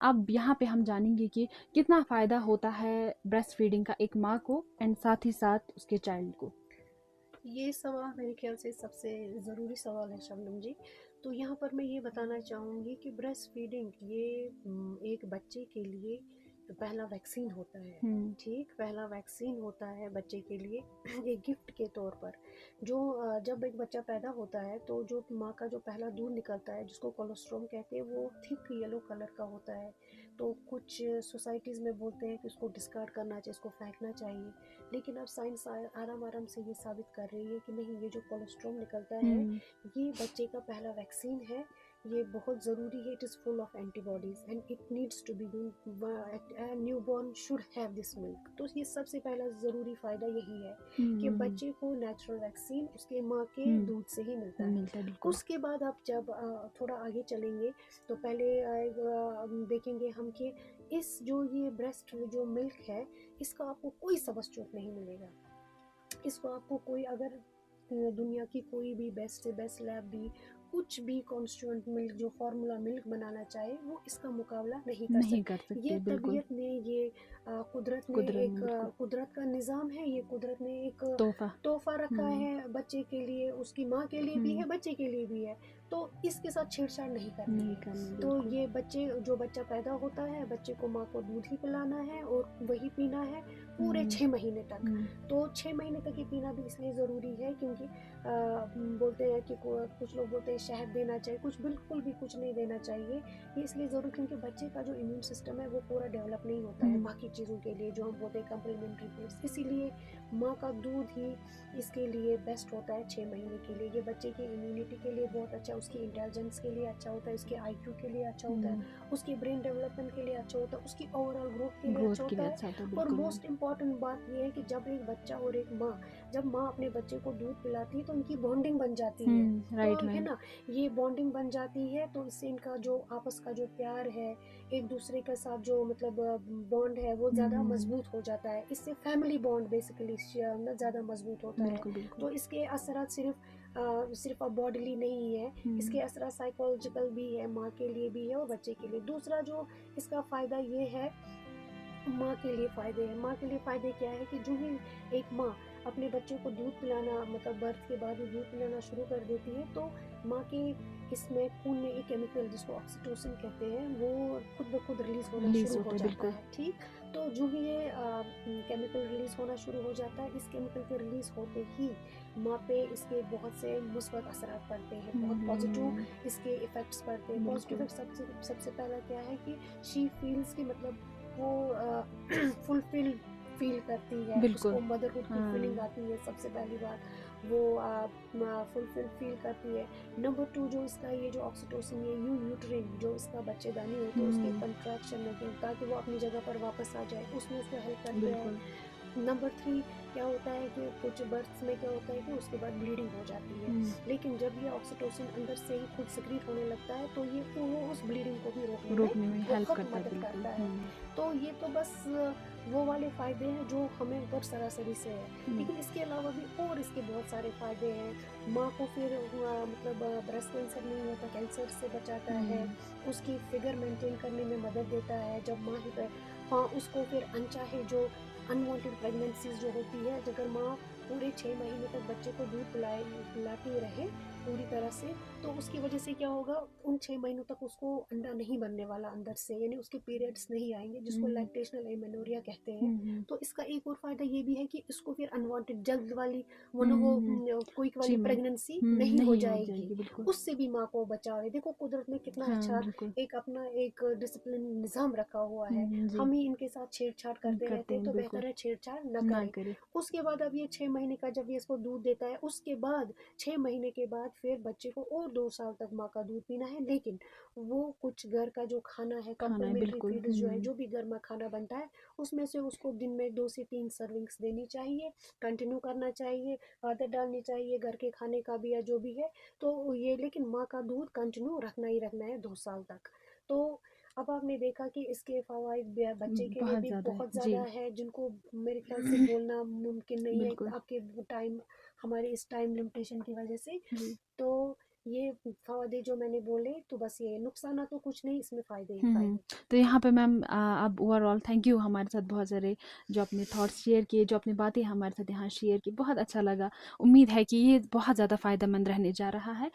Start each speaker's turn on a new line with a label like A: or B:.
A: अब यहाँ पे हम जानेंगे कि कितना फ़ायदा होता है ब्रेस्ट फीडिंग का एक माँ को एंड साथ ही साथ उसके चाइल्ड को।
B: ये सवाल मेरे ख्याल से सबसे ज़रूरी सवाल है शबनम जी। तो यहाँ पर मैं ये बताना चाहूँगी कि ब्रेस्ट फीडिंग ये एक बच्चे के लिए पहला वैक्सीन होता है। ठीक, पहला वैक्सीन होता है बच्चे के लिए ये गिफ्ट के तौर पर। जो जब एक बच्चा पैदा होता है तो जो माँ का जो पहला दूध निकलता है जिसको कोलोस्ट्रॉम कहते हैं वो थिक येलो कलर का होता है। तो कुछ सोसाइटीज़ में बोलते हैं कि उसको डिस्कार्ड करना चाहिए, इसको फेंकना चाहिए। लेकिन अब साइंस आराम आराम से ये साबित कर रही है कि नहीं, ये जो कोलेस्ट्रॉल निकलता है ये बच्चे का पहला वैक्सीन है। ये बहुत ज़रूरी है। It is full of antibodies and it needs to be newborn should have this milk. तो ये सबसे पहला ज़रूरी फ़ायदा यही है कि बच्चे को नेचुरल वैक्सीन उसके माँ के दूध से ही मिलता है।
A: बिल्कुल।
B: उसके बाद आप जब थोड़ा आगे चलेंगे तो पहले देखेंगे हम कि इस जो ये ब्रेस्ट जो मिल्क है इसका आपको कोई सब्स्टिट्यूट नहीं मिलेगा। इसको आपको कोई अगर दुनिया की कोई भी बेस्ट से बेस्ट लैब भी कुछ भी कॉन्स्टिट्यूएंट मिल्क जो फार्मूला मिल्क बनाना चाहे वो इसका मुकाबला नहीं कर
A: नहीं कर
B: सकते। ये
A: सकते, बिल्कुल।
B: तबीयत ने ये कुदरत ने
A: कुदरत
B: एक
A: ने बिल्कुल
B: कुदरत का निज़ाम है। ये कुदरत ने एक
A: तोहफा।
B: तोहफा रखा है बच्चे के लिए, उसकी माँ के लिए भी है, बच्चे के लिए भी है। तो इसके साथ छेड़छाड़ नहीं करनी
A: नहीं
B: है।
A: करनी,
B: तो
A: बिल्कुल।
B: ये बच्चे जो बच्चा पैदा होता है बच्चे को माँ को दूध ही पिलाना है और वही पीना है पूरे 6 महीने तक। तो 6 महीने तक ये पीना भी इसलिए ज़रूरी है क्योंकि बोलते हैं कि कुछ लोग बोलते हैं शहद देना चाहिए, कुछ बिल्कुल भी कुछ नहीं देना चाहिए। ये इसलिए ज़रूरी क्योंकि बच्चे का जो इम्यून सिस्टम है वो पूरा डेवलप नहीं होता है बाकी चीज़ों के लिए जो हम बोलते हैं कम्प्लीमेंट्री फूड्स। इसीलिए माँ का दूध ही इसके लिए बेस्ट होता है 6 महीने के लिए। ये बच्चे की इम्यूनिटी के लिए बहुत अच्छा, उसकी इंटेलिजेंस के लिए अच्छा होता है, उसके IQ के लिए अच्छा होता है, उसकी ब्रेन डेवलपमेंट के लिए अच्छा होता है, उसकी ओवरऑल ग्रोथ के लिए अच्छा
A: ग्रोथ के
B: होता
A: लिए
B: है।
A: अच्छा होता है,
B: और
A: बिल्कुल।
B: मोस्ट इम्पॉर्टेंट बात यह है कि जब एक बच्चा और एक माँ, जब माँ अपने बच्चे को दूध पिलाती है तो उनकी बॉन्डिंग बन जाती है। तो
A: राइट
B: है
A: मैम।
B: ना, ये बॉन्डिंग बन जाती है तो इससे इनका जो आपस का जो प्यार है, एक दूसरे के साथ जो मतलब बॉन्ड है वो ज़्यादा मजबूत हो जाता है। इससे फैमिली बॉन्ड बेसिकली ज़्यादा मजबूत होता है।
A: बिल्कुल बिल्कुल।
B: तो इसके असरात सिर्फ अब बॉडीली नहीं है, इसके असरात साइकोलॉजिकल भी है, माँ के लिए भी है और बच्चे के लिए। दूसरा जो इसका फ़ायदा ये है, माँ के लिए फ़ायदे हैं। माँ के लिए फ़ायदे क्या है कि जो ही एक माँ अपने बच्चे को दूध पिलाना मतलब बर्थ के बाद ही दूध पिलाना शुरू कर देती है तो माँ के इसमें खून में एक केमिकल जिसको ऑक्सीटोसिन कहते हैं वो खुद ब खुद रिलीज़ होना
A: रिलीज
B: शुरू हो
A: होते,
B: जाता
A: बिल्कुल।
B: है। ठीक, तो जो ही ये केमिकल रिलीज़ होना शुरू हो जाता है, इस केमिकल के रिलीज़ होते ही माँ पे इसके बहुत से मुस्बत असरात पड़ते हैं, बहुत पॉजिटिव इसके इफ़ेक्ट्स पड़ते हैं। पॉजिटिव
A: बिल्कुल।
B: इफेक्ट सबसे पहला क्या है कि शी फील्स की मतलब वो फुलफिल फील करती है,
A: बिल्कुल।
B: उसको मदरहुड की फीलिंग
A: हाँ।
B: आती है। सबसे पहली बात वो फुलफिल फील करती है। नंबर 2 जो इसका ये जो ऑक्सीटोसिन ये यूट्रिन जो इसका बच्चेदानी होता है उसके कंट्रैक्शन में ताकि वो अपनी जगह पर वापस आ जाए उसमें उसको हेल्प करते हैं।
A: बिल्कुल।
B: नंबर 3 क्या होता है कि कुछ बर्थ्स में क्या होता है कि उसके बाद ब्लीडिंग हो जाती है। लेकिन जब ये ऑक्सीटोसिन अंदर से ही खुद सिक्रीट होने लगता है तो ये वो उस ब्लीडिंग को भी रोकने में
A: रोकने में हेल्प
B: बहुत
A: करता है,
B: मदद
A: बिल्कुल।
B: करता है। तो ये तो बस वो वाले फ़ायदे हैं जो हमें ऊपर सरासरी से है। लेकिन इसके अलावा भी और इसके बहुत सारे फ़ायदे हैं। माँ को फिर मतलब ब्रेस्ट कैंसर नहीं होता, कैंसर से बचाता है, उसकी फिगर मेंटेन करने में मदद देता है। जब माँ ही हाँ उसको फिर अनचाहे जो अनवांटेड प्रेगनेंसीज जो होती है, अगर माँ पूरे 6 महीने तक बच्चे को दूध पिलाती रहे पूरी तरह से तो उसकी वजह से क्या होगा, उन 6 महीनों तक उसको अंडा नहीं बनने वाला अंदर से, यानी उसके पीरियड्स नहीं आएंगे जिसको लैक्टेशनल एमेनोरिया कहते हैं। तो इसका एक और फायदा ये भी है कि इसको फिर अनवांटेड जल्द वाली वो ना वो क्विक वाली
A: जी मैम।
B: प्रेगनेंसी नहीं हो
A: नहीं हो
B: जाएगी।
A: जाएगी, बिल्कुल।
B: उससे भी माँ को बचावे। देखो कुदरत ने कितना
A: हाँ,
B: अच्छा
A: बिल्कुल।
B: एक अपना एक डिसिप्लिन निज़ाम रखा हुआ है।
A: जी।
B: हम ही इनके साथ छेड़छाड़ करते रहते
A: करते
B: हैं
A: हैं,
B: तो
A: बिल्कुल।
B: बेहतर है छेड़छाड़ न
A: ना
B: करें।
A: करे।
B: उसके बाद अब ये 6 महीने का जब ये इसको दूध देता है उसके बाद 6 महीने के बाद फिर बच्चे को और 2 साल तक माँ का दूध पीना है। लेकिन वो कुछ घर का जो खाना है
A: खाना है,
B: कम्प्लीमेंट्री
A: बिल्कुल।
B: फीड्स जो है जो भी घर में खाना बनता है उसमें से उसको दिन में 2 से 3 सर्विंग्स देनी चाहिए, कंटिन्यू करना चाहिए, आदत डालनी चाहिए घर के खाने का भी या जो भी है। तो ये लेकिन माँ का दूध कंटिन्यू रखना ही रखना है 2 साल तक। तो अब आपने देखा कि इसके फ़वाइद बच्चे के लिए
A: बहुत
B: भी
A: ज़्यादा है,
B: बहुत
A: जी।
B: ज़्यादा है जिनको मेरे ख्याल से बोलना मुमकिन नहीं है
A: बिल्कुल।
B: आपके टाइम, हमारे इस टाइम लिमिटेशन की वजह से।
A: जी।
B: तो ये फ़ायदे जो मैंने बोले, तो बस ये नुकसान तो कुछ नहीं, इसमें फ़ायदे ही फ़ायदे।
A: तो यहाँ पे मैम अब ओवरऑल थैंक यू हमारे साथ बहुत सारे जो अपने थॉट्स शेयर किए, जो अपनी बातें हमारे साथ यहाँ शेयर की, बहुत अच्छा लगा। उम्मीद है कि ये बहुत ज़्यादा फ़ायदेमंद रहने जा रहा है।